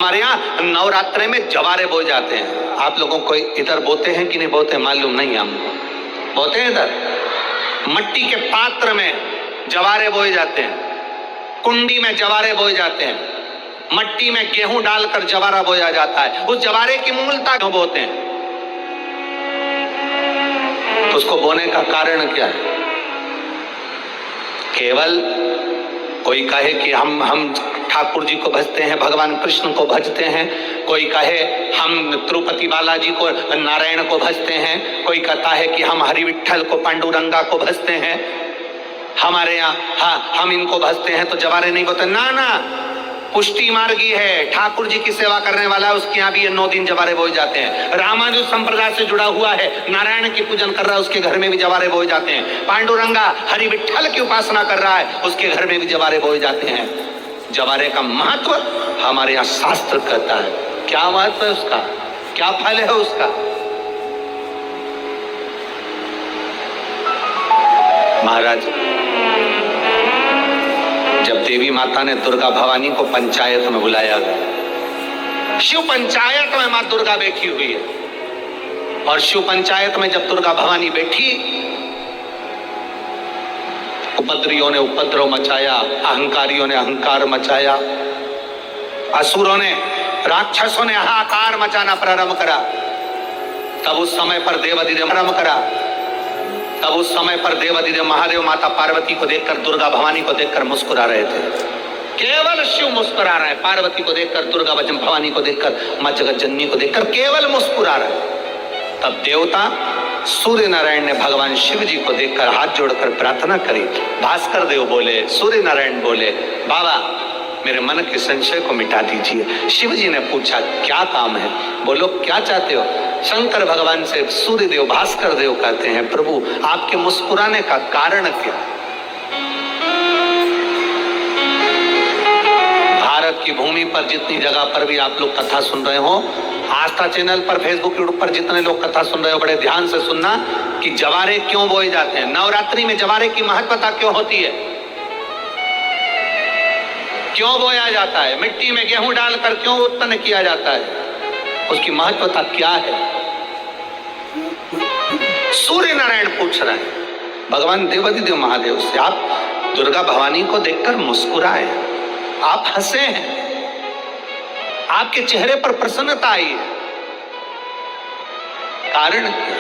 हमारे यहाँ नवरात्रे में जवारे बोए जाते हैं। आप लोगों को इधर बोते हैं कि नहीं बोते मालूम नहीं, हम बोते हैं इधर। मट्टी के पात्र में जवारे बोए जाते हैं, कुंडी में जवारे बोए जाते हैं, मट्टी में गेहूं डालकर जवारा बोया जाता है। उस जवारे की मूलता क्यों बोते हैं? उसको बोने का कारण क्या है? केवल कोई कहे कि हम ठाकुर जी को भजते हैं, भगवान कृष्ण को भजते हैं, कोई कहे हम तिरुपति बालाजी को, नारायण को भजते हैं, कोई कहता है कि हम हरि विठल को, पांडुरंगा को भजते हैं, हमारे यहाँ हम इनको भजते हैं तो जवारे नहीं बोते। ना ना, पुष्टि मार्गी है, ठाकुर जी की सेवा करने वाला है, उसके यहाँ भी ये 9 दिन जवारे बोए जाते हैं। रामानुज संप्रदाय से जुड़ा हुआ है, नारायण की पूजन कर रहा है, उसके घर में भी जवारे बोए जाते हैं। पांडुरंगा हरि विठल की उपासना कर रहा है, उसके घर में भी जवारे बोए जाते हैं। जवारे का महत्व हमारे यहाँ शास्त्र कहता है। क्या महत्व है उसका, क्या फल है उसका? महाराज, जब देवी माता ने दुर्गा भवानी को पंचायत में बुलाया गया, शिव पंचायत में मां दुर्गा बैठी हुई है, और शिव पंचायत में जब दुर्गा भवानी बैठी, उपद्रवियों ने उपद्रव मचाया, अहंकारियों ने अहंकार मचाया, असुरों ने, राक्षसों ने हाहाकार मचाना प्रारंभ करा। तब उस समय पर देवाधिदेव प्रारंभ करा। तब उस समय पर देवाधिदेव महादेव माता पार्वती को देखकर, दुर्गा भवानी को देखकर मुस्कुरा रहे थे। केवल शिव मुस्कुरा रहे हैं, पार्वती को देखकर, दुर्गा भवानी को देखकर, मां जगत जननी को देखकर केवल मुस्कुरा रहे। तब देवता सूर्य नारायण ने भगवान शिव जी को देखकर हाथ जोड़कर प्रार्थना करी। भास्कर देव बोले, सूर्य नारायण बोले, बाबा मेरे मन के संशय को मिटा दीजिए। शिव जी ने पूछा क्या काम है? बोलो क्या चाहते हो? शंकर भगवान से सूर्य देव, भास्कर देव कहते हैं, प्रभु आपके मुस्कुराने का कारण क्या? भारत की भूमि पर जितनी जगह पर भी आप लोग कथा सुन रहे हो, आस्था चैनल पर, फेसबुक, यूट्यूब पर जितने लोग कथा सुन रहे हो, बड़े ध्यान से सुनना कि जवारे क्यों बोए जाते हैं। नवरात्रि में जवारे की महत्वता क्यों होती है, क्यों बोया जाता है, मिट्टी में गेहूं डालकर क्यों उत्पन्न किया जाता है, उसकी महत्वता क्या है? सूर्य नारायण पूछ रहे हैं भगवान देवाधिदेव महादेव से, आप दुर्गा भवानी को देखकर मुस्कुराए, आप हंसे हैं, आपके चेहरे पर प्रसन्नता आई है, कारण क्या?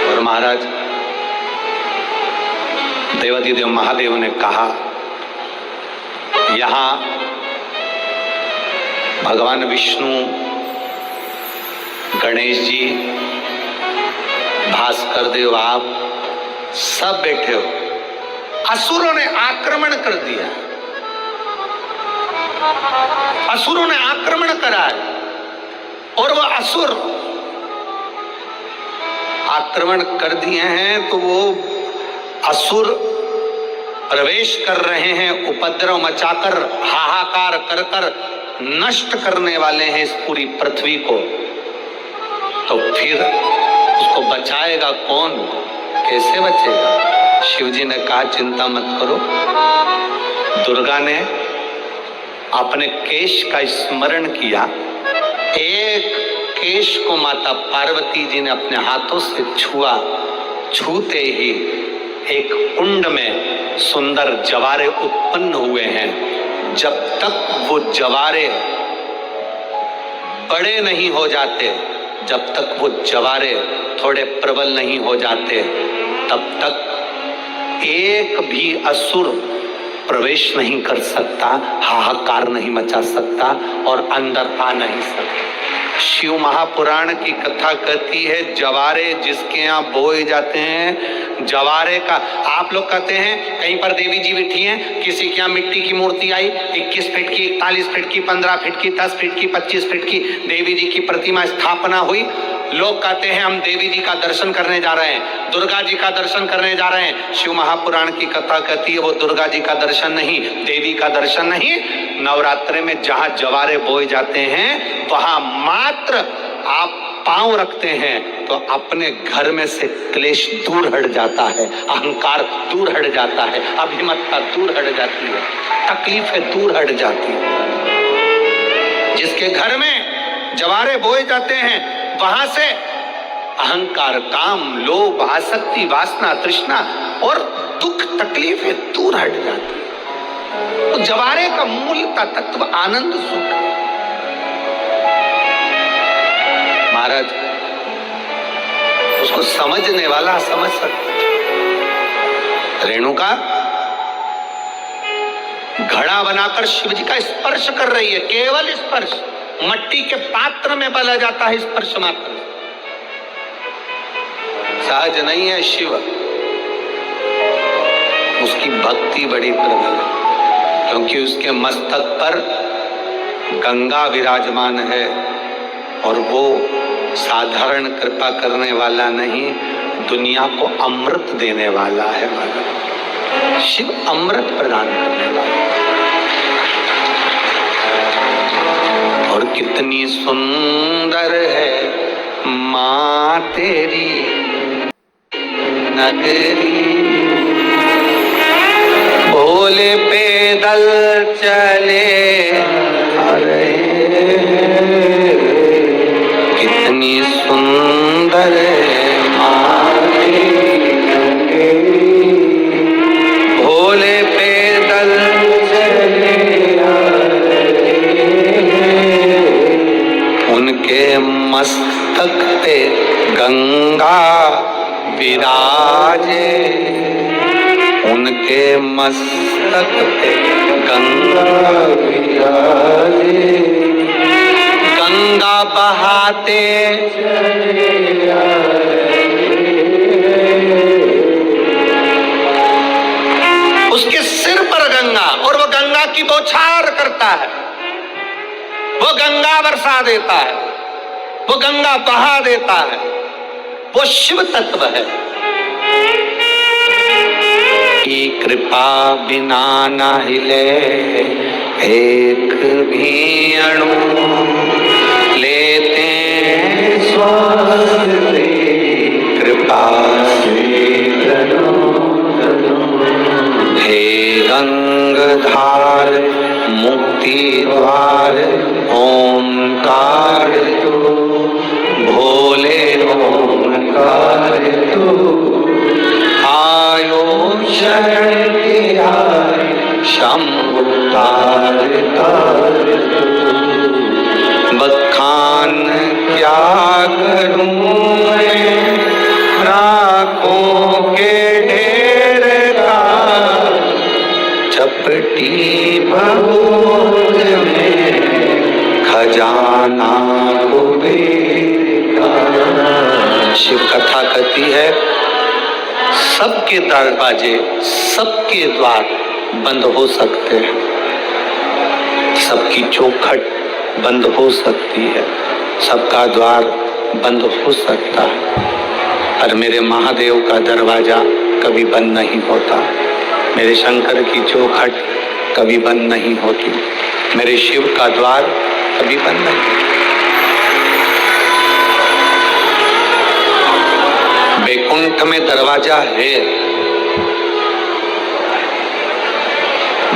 और महाराज देवाधिदेव महादेव ने कहा, यहां भगवान विष्णु, गणेश जी, भास्कर देव, आप सब बैठे हो। असुरों ने आक्रमण कर दिया, असुरों ने आक्रमण करा है, और वो असुर आक्रमण कर दिए हैं तो वो असुर प्रवेश कर रहे हैं, उपद्रव मचाकर, हाहाकार कर कर नष्ट करने वाले हैं इस पूरी पृथ्वी को। तो फिर उसको बचाएगा कौन, कैसे बचेगा? शिव जी ने कहा चिंता मत करो। दुर्गा ने अपने केश का स्मरण किया, एक केश को माता पार्वती जी ने अपने हाथों से छुआ, छूते ही एक कुंड में सुंदर जवारे उत्पन्न हुए हैं। जब तक वो जवारे बड़े नहीं हो जाते, जब तक वो जवारे थोड़े प्रबल नहीं हो जाते, तब तक एक भी असुर प्रवेश नहीं कर सकता, हाहाकार नहीं मचा सकता और अंदर आ नहीं सकता। शिव महापुराण की कथा कहती है, जवारे जिसके यहाँ बोए जाते हैं, जवारे का, आप लोग कहते हैं कहीं पर देवी जी बैठी हैं, किसी के यहाँ मिट्टी की मूर्ति आई, 21 फीट की, 41 फीट की, 15 फीट की, 10 फीट की, 25 फीट की देवी जी की प्रतिमा स्थापना हुई। लोग कहते हैं हम देवी जी का दर्शन करने जा रहे हैं, दुर्गा जी का दर्शन करने जा रहे हैं। शिव महापुराण की कथा कहती है वो दुर्गा जी का दर्शन नहीं, देवी का दर्शन नहीं। नवरात्रि में जहां जवारे बोए जाते हैं वहां मात्र आप पांव रखते हैं तो अपने घर में से क्लेश दूर हट जाता है, अहंकार दूर हट जाता है, अभिमतता दूर हट जाती है। तकलीफें दूर हट जाती हैं। जिसके घर में जवारे बोए जाते हैं वहां से अहंकार, काम, लोभ, आसक्ति, वासना, तृष्णा और दुख, तकलीफें दूर हट जाती है। तो जवारे का मूल तत्व आनंद, सुख है। महाराज, उसको समझने वाला समझ सकता है। रेणुका घड़ा बनाकर शिव जी का स्पर्श कर रही है, केवल स्पर्श, मट्टी के पात्र में बला जाता है स्पर्श मात्र, सहज नहीं है शिव। उसकी भक्ति बड़ी प्रबल है, क्योंकि उसके मस्तक पर गंगा विराजमान है और वो साधारण कृपा करने वाला नहीं, दुनिया को अमृत देने वाला है। शिव अमृत प्रदान करने वाला। और कितनी सुंदर है माँ तेरी नगरी, भोले पैदल चले अरे कितनी सुंदर है माँ तेरी नगरी, भोले पैदल चले उनके मस्तक पे गंगा विराजे, उनके मस्तक पे गंगा विराजे, गंगा बहाते उसके सिर पर गंगा, और वो गंगा की बौछार करता है, वो गंगा बरसा देता है, वो गंगा बहा देता है, वो शिव तत्व है। की कृपा बिना न हिले एक भी अणु, लेते श्वास तेरी कृपा से हे गंगाधार मुक्ति द्वार ओंकार तू, भोले ओंकार तू, आयो शरण तेरा शंभु तार तार तू, बखान क्या करूं मैं राखों के ढेर का, चपटी भगोद में खजाना कुबेर का। शिव कथा कहती है सबके दरवाजे, सबके द्वार बंद हो सकते हैं, सबकी चौखट बंद हो सकती है, सबका द्वार बंद हो सकता है, पर मेरे महादेव का दरवाजा कभी बंद नहीं होता, मेरे शंकर की चौखट कभी बंद नहीं होती, मेरे शिव का द्वार कभी बंद नहीं। वैकुंठ में दरवाजा है,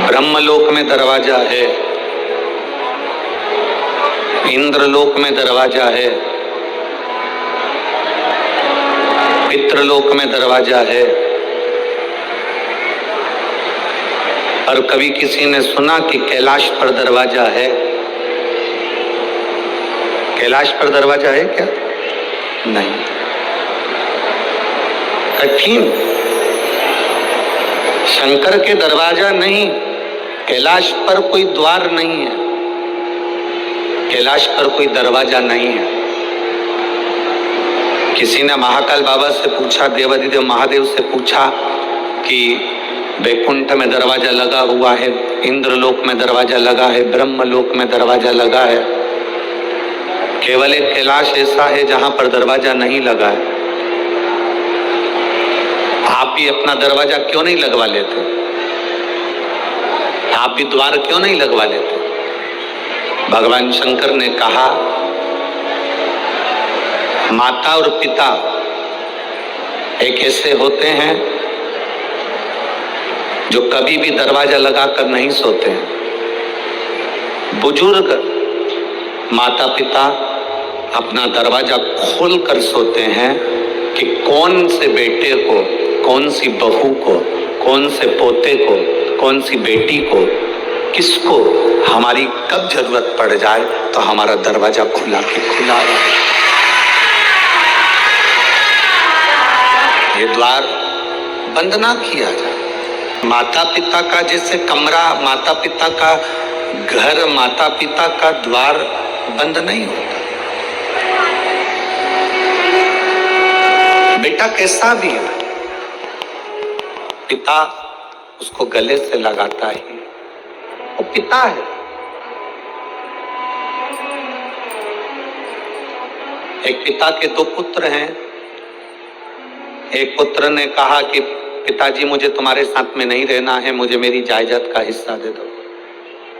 ब्रह्मलोक में दरवाजा है, इंद्रलोक में दरवाजा है, पितृलोक में दरवाजा है। और कभी किसी ने सुना कि कैलाश पर दरवाजा है? कैलाश पर दरवाजा है क्या? नहीं। कठिन, शंकर के दरवाजा नहीं, कैलाश पर कोई द्वार नहीं है, कैलाश पर कोई दरवाजा नहीं है। किसी ने महाकाल बाबा से पूछा, देवाधिदेव महादेव से पूछा कि वैकुंठ में दरवाजा लगा हुआ है, इंद्रलोक में दरवाजा लगा है, ब्रह्मलोक में दरवाजा लगा है, केवल एक कैलाश ऐसा है जहां पर दरवाजा नहीं लगा है। आप भी अपना दरवाजा क्यों नहीं लगवा लेते? आप भी द्वार क्यों नहीं लगवा लेते? भगवान शंकर ने कहा, माता और पिता एक ऐसे होते हैं जो कभी भी दरवाजा लगाकर नहीं सोते हैं। बुजुर्ग माता पिता अपना दरवाजा खोल कर सोते हैं कि कौन से बेटे को, कौन सी बहू को, कौन से पोते को, कौन सी बेटी को, किसको हमारी कब जरूरत पड़ जाए तो हमारा दरवाजा खुला के खुला रहे। ये द्वार बंद ना किया जाए। माता पिता का जैसे कमरा, माता पिता का घर, माता पिता का द्वार बंद नहीं होता। बेटा कैसा भी है, पिता उसको गले से लगाता है, वो पिता है। एक पिता के दो पुत्र हैं। एक पुत्र ने कहा कि पिताजी मुझे तुम्हारे साथ में नहीं रहना है, मुझे मेरी जायदाद का हिस्सा दे दो।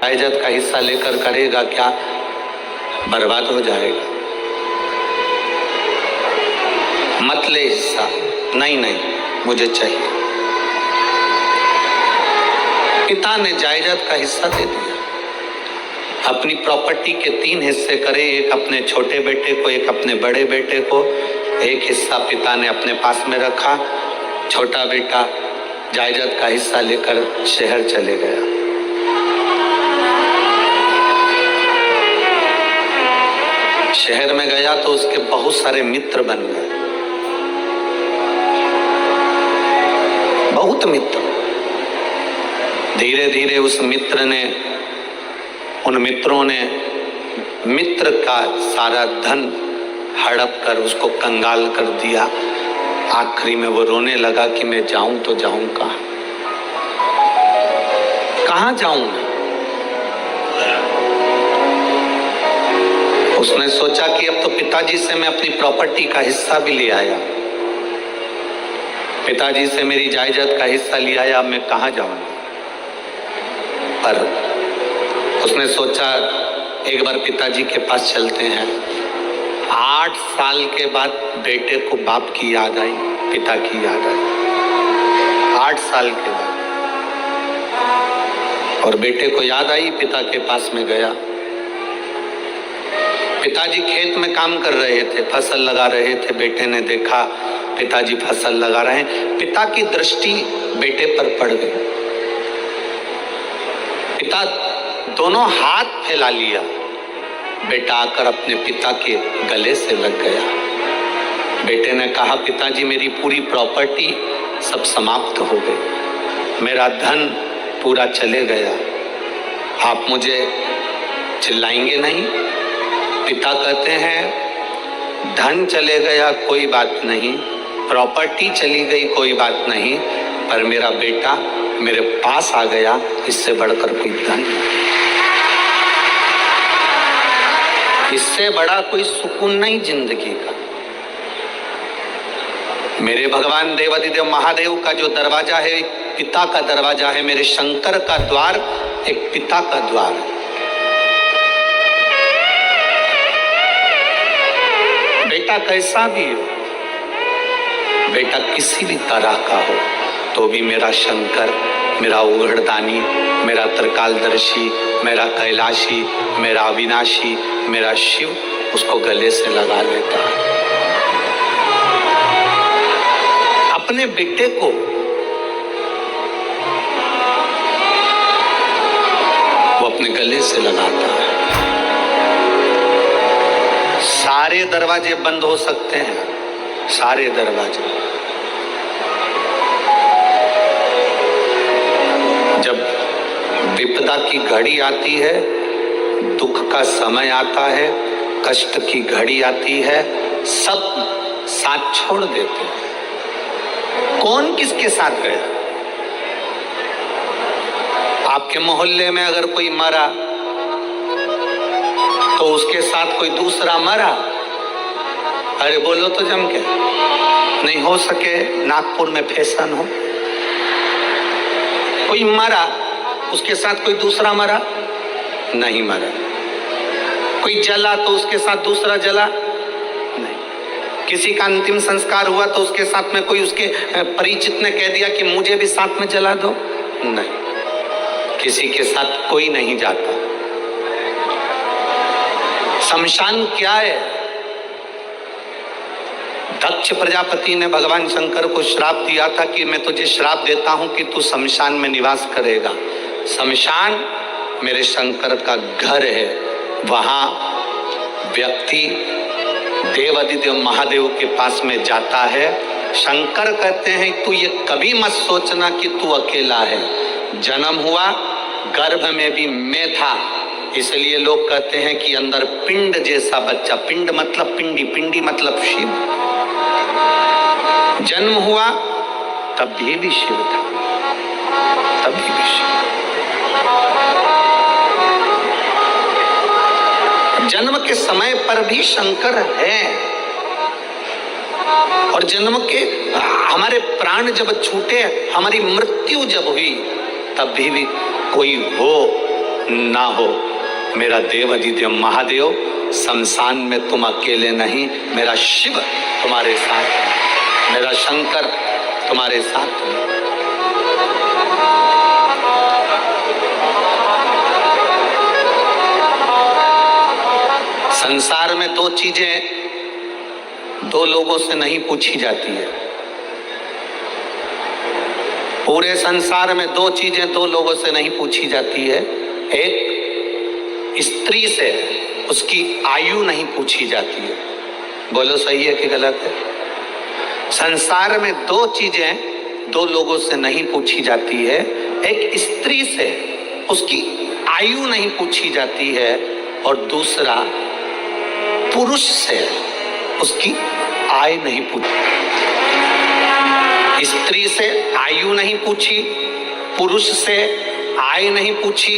जायदाद का हिस्सा लेकर करेगा क्या? बर्बाद हो जाएगा। मत ले हिस्सा। नहीं नहीं, मुझे चाहिए। पिता ने जायदाद का हिस्सा दे दिया। अपनी प्रॉपर्टी के 3 हिस्से करे, एक अपने छोटे बेटे को, एक अपने बड़े बेटे को। एक हिस्सा पिता ने अपने पास में रखा। छोटा बेटा जायदाद का हिस्सा लेकर शहर चले गया। शहर में गया तो उसके बहुत सारे मित्र बन गए, बहुत मित्र। धीरे धीरे उस मित्र ने, उन मित्रों ने मित्र का सारा धन हड़प कर उसको कंगाल कर दिया। आखिरी में वो रोने लगा कि मैं जाऊं तो जाऊं कहां, कहां जाऊं। उसने सोचा कि अब तो पिताजी से मैं अपनी प्रॉपर्टी का हिस्सा भी ले आया, पिताजी से मेरी जायदाद का हिस्सा ले आया, अब मैं कहां जाऊं। पर उसने सोचा एक बार पिताजी के पास चलते हैं। 8 साल के बाद बेटे को बाप की याद आई, पिता की याद आई। 8 साल के बाद और बेटे को याद आई, पिता के पास में गया। पिताजी खेत में काम कर रहे थे, फसल लगा रहे थे। बेटे ने देखा पिताजी फसल लगा रहे हैं। पिता की दृष्टि बेटे पर पड़ गई। पिता दोनों हाथ फैला लिया। बेटा आकर अपने पिता के गले से लग गया। बेटे ने कहा पिताजी मेरी पूरी प्रॉपर्टी सब समाप्त हो गई, मेरा धन पूरा चले गया, आप मुझे चिल्लाएंगे नहीं। पिता कहते हैं धन चले गया कोई बात नहीं, प्रॉपर्टी चली गई कोई बात नहीं, पर मेरा बेटा मेरे पास आ गया, इससे बढ़कर कोई धन नहीं, इससे बड़ा कोई सुकून नहीं जिंदगी का। मेरे भगवान देवाधिदेव महादेव का जो दरवाजा है एक पिता का दरवाजा है, मेरे शंकर का द्वार एक पिता का द्वार है। बेटा कैसा भी हो, बेटा किसी भी तरह का हो, तो भी मेरा शंकर, मेरा उघड़दानी, मेरा त्रिकालदर्शी, मेरा कैलाशी, मेरा अविनाशी, मेरा शिव उसको गले से लगा लेता है। अपने बेटे को वो अपने गले से लगाता है। सारे दरवाजे बंद हो सकते हैं, सारे दरवाजे। जब विपदा की घड़ी आती है, दुख का समय आता है, कष्ट की घड़ी आती है, सब साथ छोड़ देते हैं। कौन किसके साथ गया? आपके मोहल्ले में अगर कोई मरा तो उसके साथ कोई दूसरा मरा, अरे बोलो तो जम के, नहीं हो सके नागपुर में फैशन हो, कोई मरा उसके साथ कोई दूसरा मरा, नहीं मरा। कोई जला तो उसके साथ दूसरा जला, नहीं। किसी का अंतिम संस्कार हुआ तो उसके साथ में कोई उसके परिचित ने कह दिया कि मुझे भी साथ में जला दो, नहीं, किसी के साथ कोई नहीं जाता। शमशान क्या है? दक्ष प्रजापति ने भगवान शंकर को श्राप दिया था कि मैं तुझे श्राप देता हूं कि तू शमशान में निवास करेगा। शमशान मेरे शंकर का घर है, वहां व्यक्ति देवाधिदेव महादेव के पास में जाता है। शंकर कहते हैं तू ये कभी मत सोचना कि तू अकेला है। जन्म हुआ, गर्भ में भी मैं था, इसलिए लोग कहते हैं कि अंदर पिंड जैसा बच्चा, पिंड मतलब पिंडी, पिंडी मतलब शिव। जन्म हुआ तब भी शिव था, तभी भी शिव। जन्म के समय पर भी शंकर है, और जन्म के हमारे प्राण जब छूटे, हमारी मृत्यु जब हुई, तब भी कोई हो ना हो, मेरा देवाधिदेव महादेव शमशान में तुम अकेले नहीं, मेरा शिव तुम्हारे साथ है, मेरा शंकर तुम्हारे साथ है। संसार में दो चीजें दो लोगों से नहीं पूछी जाती है। पूरे संसार में दो चीजें दो लोगों से नहीं पूछी जाती है। एक, स्त्री से उसकी आयु नहीं पूछी जाती है। बोलो सही है कि गलत है? संसार में दो चीजें दो लोगों से नहीं पूछी जाती है। एक, स्त्री से उसकी आयु नहीं पूछी जाती है, और दूसरा, पुरुष से उसकी आय नहीं पूछी। स्त्री से आयु नहीं पूछी, पुरुष से आय नहीं पूछी।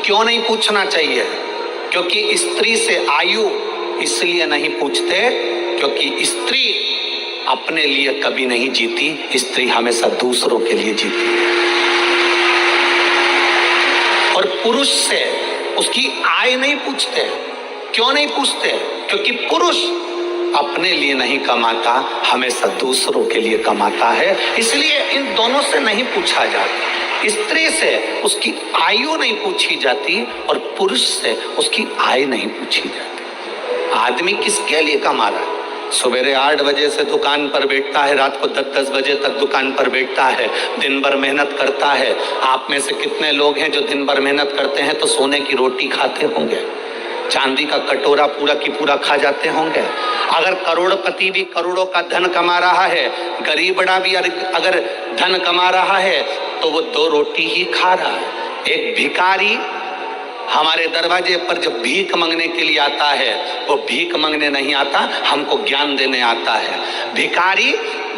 क्यों नहीं पूछना चाहिए? क्योंकि स्त्री से आयु इसलिए नहीं पूछते क्योंकि स्त्री अपने लिए कभी नहीं जीती, स्त्री हमेशा दूसरों के लिए जीती। और पुरुष से उसकी आय नहीं पूछते। क्यों नहीं पूछते? क्योंकि पुरुष अपने लिए नहीं कमाता, हमेशा दूसरों के लिए कमाता है, इसलिए इन दोनों से नहीं पूछा जाता। स्त्री से उसकी आयु नहीं पूछी जाती, और पुरुष से उसकी आय नहीं पूछी जाती। आदमी किसके लिए कमा रहा है? सवेरे 8 बजे से दुकान पर बैठता है, रात को 10-10 बजे तक दुकान पर बैठता है, दिन भर मेहनत करता है। आप में से कितने लोग हैं जो दिन भर मेहनत करते हैं तो सोने की रोटी खाते होंगे, चांदी का कटोरा पूरा की पूरा खा जाते होंगे? अगर करोड़पति भी करोड़ों का धन कमा रहा है, गरीबड़ा भी अगर धन कमा रहा है, तो वो 2 रोटी ही खा रहा है। एक भिखारी हमारे दरवाजे पर जब भीख मांगने के लिए आता है, वो भीख मांगने नहीं आता, हमको ज्ञान देने आता है। भिखारी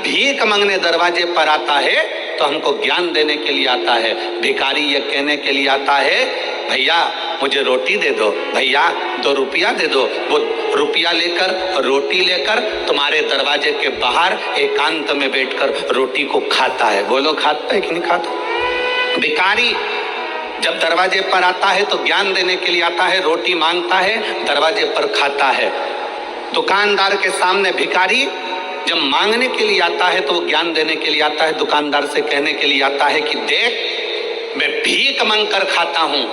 भीख मांगने दरवाजे पर आता है तो हमको ज्ञान देने के लिए आता है। भिखारी ये कहने के लिए आता है, भैया मुझे रोटी दे दो, भैया 2 रुपया दे दो। वो रुपया लेकर, रोटी लेकर तुम्हारे दरवाजे के बाहर एकांत में बैठकर रोटी को खाता है। बोलो खाता है कि नहीं खाता? भिखारी जब दरवाजे पर आता है तो ज्ञान देने के लिए आता है, रोटी मांगता है, दरवाजे पर खाता है। दुकानदार के सामने भिखारी जब मांगने के लिए आता है तो वो ज्ञान देने के लिए आता है, दुकानदार से कहने के लिए आता है कि देख, मैं भीख मांगकर खाता हूं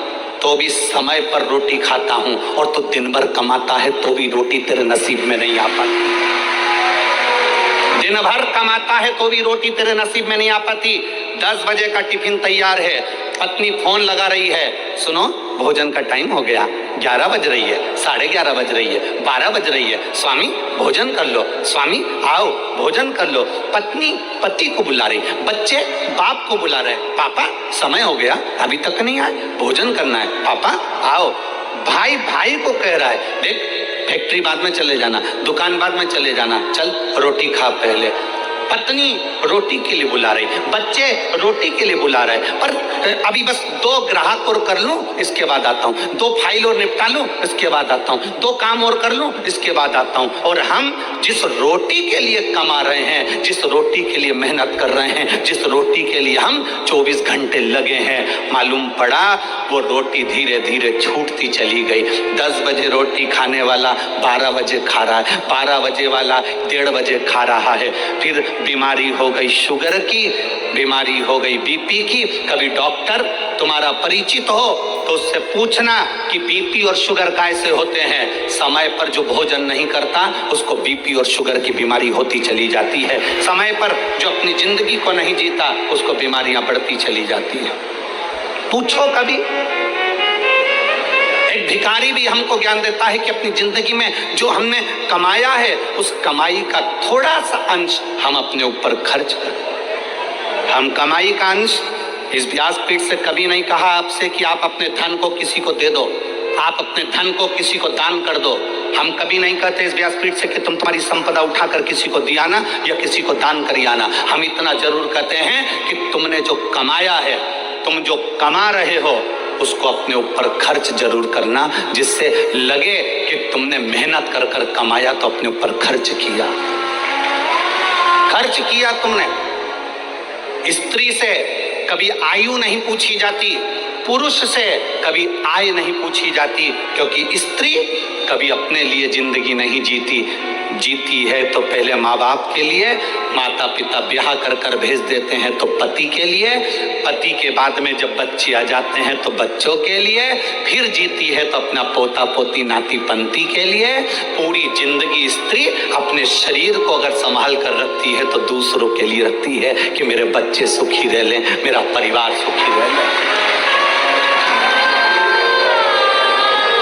तो भी समय पर रोटी खाता हूं, और तू दिन भर कमाता है तो भी रोटी तेरे नसीब में नहीं आ पाती। दिन भर कमाता है तो भी रोटी तेरे नसीब में नहीं आ पाती। 10 बजे का टिफिन तैयार है, पत्नी फोन लगा रही है, सुनो भोजन का टाइम हो गया, 11 बज रही है, 11:30 बज रही है, 12 बज रही है, स्वामी भोजन कर लो, स्वामी आओ भोजन कर लो। पत्नी पति को बुला रही, बच्चे बाप को बुला रहे, पापा समय हो गया अभी तक नहीं आए, भोजन करना है, पापा आओ। भाई भाई को कह रहा है, देख फैक्ट्री बाद में चले जाना, दुकान बाद में चले जाना, चल रोटी खा पहले। पत्नी रोटी के लिए बुला रही, बच्चे रोटी के लिए बुला रहे, पर अभी बस 2 ग्राहक और कर लूं इसके बाद आता हूं, 2 फाइल और निपटा लूं इसके बाद आता हूं, 2 काम और कर लूं इसके बाद आता हूं। और हम जिस रोटी के लिए कमा रहे हैं, जिस रोटी के लिए मेहनत कर रहे हैं, जिस रोटी के लिए हम 24 घंटे लगे हैं, मालूम पड़ा वो रोटी धीरे धीरे छूटती चली गई। 10 बजे रोटी खाने वाला 12 बजे खा रहा है, 12 बजे वाला 1:30 बजे खा रहा है। फिर बीमारी हो गई शुगर की, बीमारी हो गई BP बीपी की। कभी डॉक्टर तुम्हारा परिचित हो तो उससे पूछना कि बीपी और शुगर कैसे होते हैं। समय पर जो भोजन नहीं करता उसको बीपी और शुगर की बीमारी होती चली जाती है। समय पर जो अपनी जिंदगी को नहीं जीता उसको बीमारियां बढ़ती चली जाती है। पूछो कभी। एक भिखारी भी हमको ज्ञान देता है कि अपनी जिंदगी में जो हमने कमाया है उस कमाई का थोड़ा सा अंश हम अपने ऊपर खर्च करें। हम कमाई का अंश, इस व्यासपीठ से कभी नहीं कहा आपसे कि आप अपने धन को किसी को दे दो, आप अपने धन को किसी को दान कर दो। हम कभी नहीं कहते इस व्यासपीठ से कि तुम तुम्हारी संपदा उठाकर किसी को दिया ना या किसी को दान करियाना। हम इतना जरूर कहते हैं कि तुमने जो कमाया है, तुम जो कमा रहे हो उसको अपने ऊपर खर्च जरूर करना, जिससे लगे कि तुमने मेहनत कर कर कमाया तो अपने ऊपर खर्च किया। खर्च किया तुमने। स्त्री से कभी आयु नहीं पूछी जाती, पुरुष से कभी आय नहीं पूछी जाती, क्योंकि स्त्री कभी अपने लिए जिंदगी नहीं जीती है तो पहले माँ बाप के लिए, माता पिता ब्याह कर कर भेज देते हैं तो पति के लिए, पति के बाद में जब बच्चे आ जाते हैं तो बच्चों के लिए, फिर जीती है तो अपना पोता पोती नाती पंती के लिए। पूरी जिंदगी स्त्री अपने शरीर को अगर संभाल कर रखती है तो दूसरों के लिए रखती है कि मेरे बच्चे सुखी रह लें, मेरा परिवार सुखी रह ले,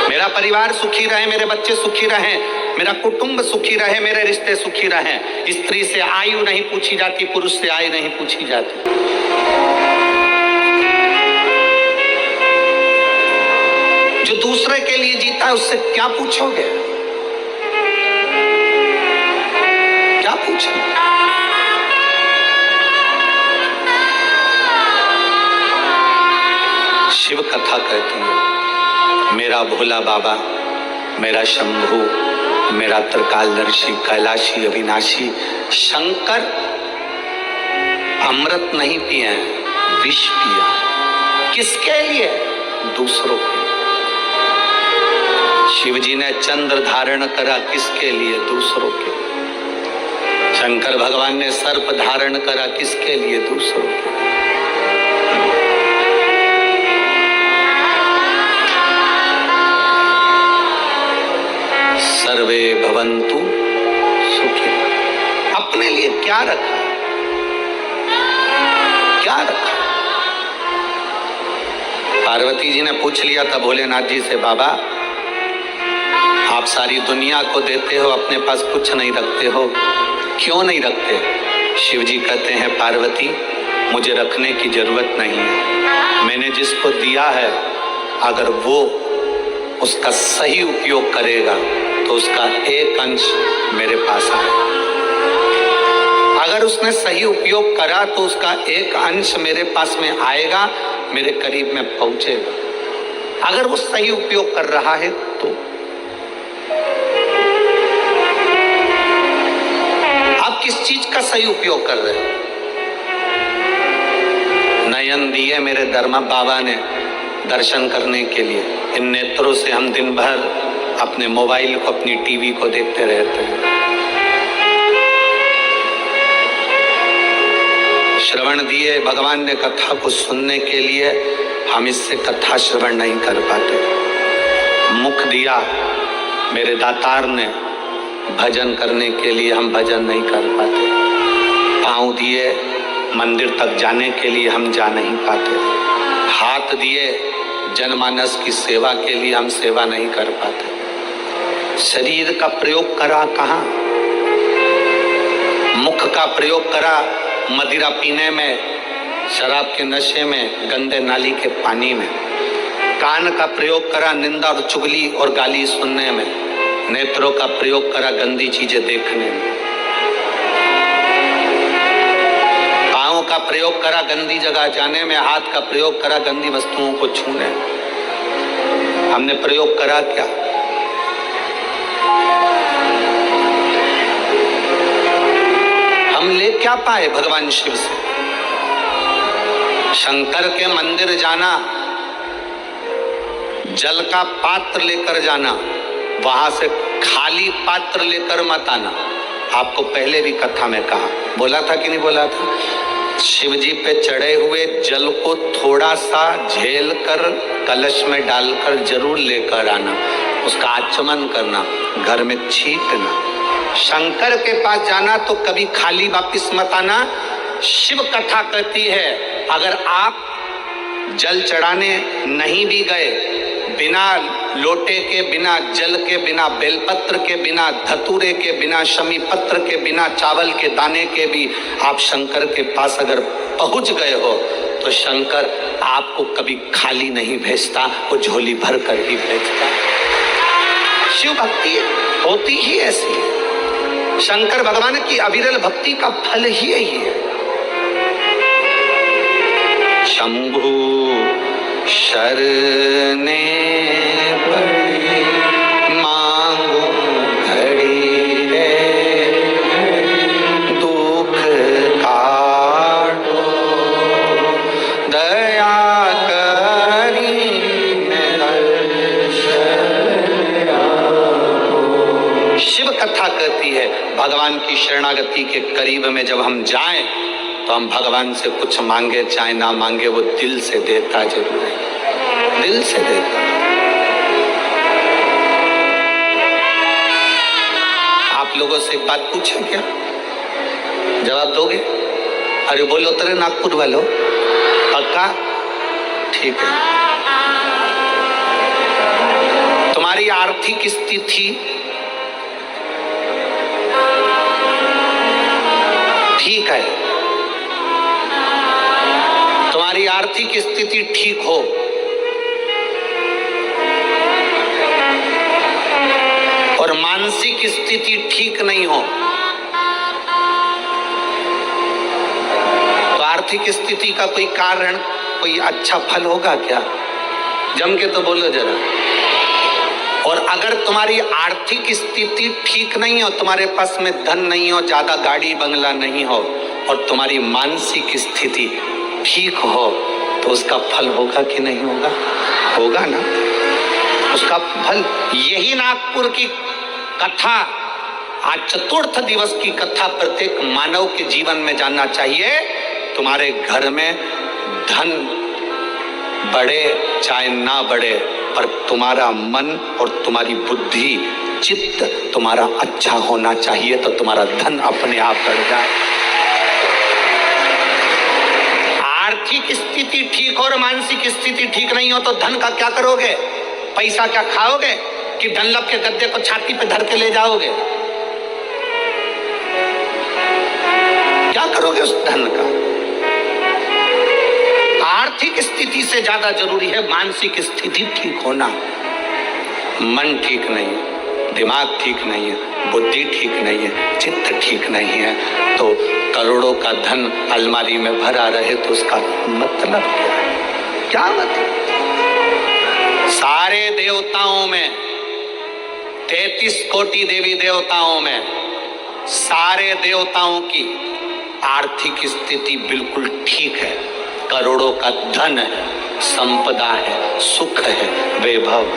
मेरा परिवार सुखी रहे, मेरे बच्चे सुखी रहें, मेरा कुटुंब सुखी रहे, मेरे रिश्ते सुखी रहें। स्त्री से आयु नहीं पूछी जाती, पुरुष से आयु नहीं पूछी जाती। जो दूसरे के लिए जीता है उससे क्या पूछोगे? क्या पूछोगे? शिव कथा कहती है, मेरा भोला बाबा, मेरा शंभू, मेरा त्रिकालदर्शी, कैलाशी, अविनाशी शंकर अमृत नहीं पिए, विष पिया। किसके लिए? दूसरों के। शिव जी ने चंद्र धारण करा, किसके लिए? दूसरों के। शंकर भगवान ने सर्प धारण करा, किसके लिए? दूसरों के। सर्वे भवन्तु सुखी। अपने लिए क्या रखा? क्या रखा? पार्वती जी ने पूछ लिया था भोलेनाथ जी से, बाबा आप सारी दुनिया को देते हो, अपने पास कुछ नहीं रखते हो, क्यों नहीं रखते? शिव जी कहते हैं, पार्वती मुझे रखने की जरूरत नहीं है। मैंने जिसको दिया है अगर वो उसका सही उपयोग करेगा तो उसका एक अंश मेरे पास आए। अगर उसने सही उपयोग करा तो उसका एक अंश मेरे पास में आएगा, मेरे करीब में पहुंचेगा। अगर वो सही उपयोग कर रहा है तो। आप किस चीज का सही उपयोग कर रहे हो? नयन दिए मेरे धर्म बाबा ने दर्शन करने के लिए, इन नेत्रों से हम दिन भर अपने मोबाइल को, अपनी टीवी को देखते रहते हैं। श्रवण दिए भगवान ने कथा को सुनने के लिए, हम इससे कथा श्रवण नहीं कर पाते। मुख दिया मेरे दातार ने भजन करने के लिए, हम भजन नहीं कर पाते। पांव दिए मंदिर तक जाने के लिए, हम जा नहीं पाते। हाथ दिए जनमानस की सेवा के लिए, हम सेवा नहीं कर पाते। शरीर का प्रयोग करा कहाँ? मुख का प्रयोग करा मदिरा पीने में, शराब के नशे में, गंदे नाली के पानी में। कान का प्रयोग करा निंदा और चुगली और गाली सुनने में। नेत्रों का प्रयोग करा गंदी चीजें देखने में। पांव का प्रयोग करा गंदी जगह जाने में। हाथ का प्रयोग करा गंदी वस्तुओं को छूने में। हमने प्रयोग करा क्या? हम ले क्या पाए भगवान शिव से? शंकर के मंदिर जाना, जल का पात्र लेकर जाना, वहां से खाली पात्र लेकर मत आना। आपको पहले भी कथा में कहा, बोला था कि नहीं बोला था? शिव जी पे चढ़े हुए जल को थोड़ा सा झेल कर कलश में डालकर जरूर लेकर आना, उसका आचमन करना, घर में छींटना। शंकर के पास जाना तो कभी खाली वापिस मत आना। शिव कथा कहती है अगर आप जल चढ़ाने नहीं भी गए, बिना लोटे के, बिना जल के, बिना बेलपत्र के, बिना धतूरे के, बिना शमी पत्र के, बिना चावल के दाने के भी आप शंकर के पास अगर पहुंच गए हो तो शंकर आपको कभी खाली नहीं भेजता, वो झोली भर कर ही भेजता। शिव भक्ति होती ही ऐसी है। शंकर भगवान की अविरल भक्ति का फल ही यही है। शंभु शरणे पड़े मांगो घड़ी रे, दुख काटो दया करी शिव कथा कहती है भगवान की शरणागति के करीब में जब हम जाएं तो हम भगवान से कुछ मांगे चाहे ना मांगे, वो दिल से देता जरूर है, दिल से देता। आप लोगों से एक बात पूछे क्या, जवाब दोगे? अरे बोलो तेरे नागपुर वालों, पक्का? ठीक है। तुम्हारी आर्थिक स्थिति ठीक है, तुम्हारी आर्थिक स्थिति ठीक हो, और मानसिक स्थिति ठीक नहीं हो, तो आर्थिक स्थिति का कोई कारण, कोई अच्छा फल होगा क्या? जम के तो बोलो जरा। और अगर तुम्हारी आर्थिक स्थिति ठीक नहीं हो, तुम्हारे पास में धन नहीं हो, ज्यादा गाड़ी बंगला नहीं हो, और तुम्हारी मानसिक स्थिति ठीक हो, तो उसका फल होगा कि नहीं होगा? होगा ना। उसका फल यही नागपुर की कथा, आज चतुर्थ दिवस की कथा प्रत्येक मानव के जीवन में जानना चाहिए। तुम्हारे घर में धन बढ़े चाहे ना बढ़े, पर तुम्हारा मन और तुम्हारी बुद्धि, चित्त तुम्हारा अच्छा होना चाहिए, तो तुम्हारा धन अपने आप बढ़ जाए। आर्थिक स्थिति ठीक और मानसिक स्थिति ठीक नहीं हो तो धन का क्या करोगे? पैसा क्या खाओगे कि डनलप के गद्दे को छाती पे धर के ले जाओगे? क्या करोगे उस धन का? आर्थिक स्थिति से ज्यादा जरूरी है मानसिक स्थिति ठीक होना। मन ठीक नहीं है, दिमाग ठीक नहीं है, बुद्धि ठीक नहीं है, चित्त ठीक नहीं है, तो करोड़ों का धन अलमारी में भरा रहे तो उसका मतलब क्या है? क्या मतलब? सारे देवताओं में, 33 कोटि देवी देवताओं में, सारे देवताओं की आर्थिक स्थिति बिल्कुल ठीक है, करोड़ों का धन है, संपदा है, सुख है, वैभव है।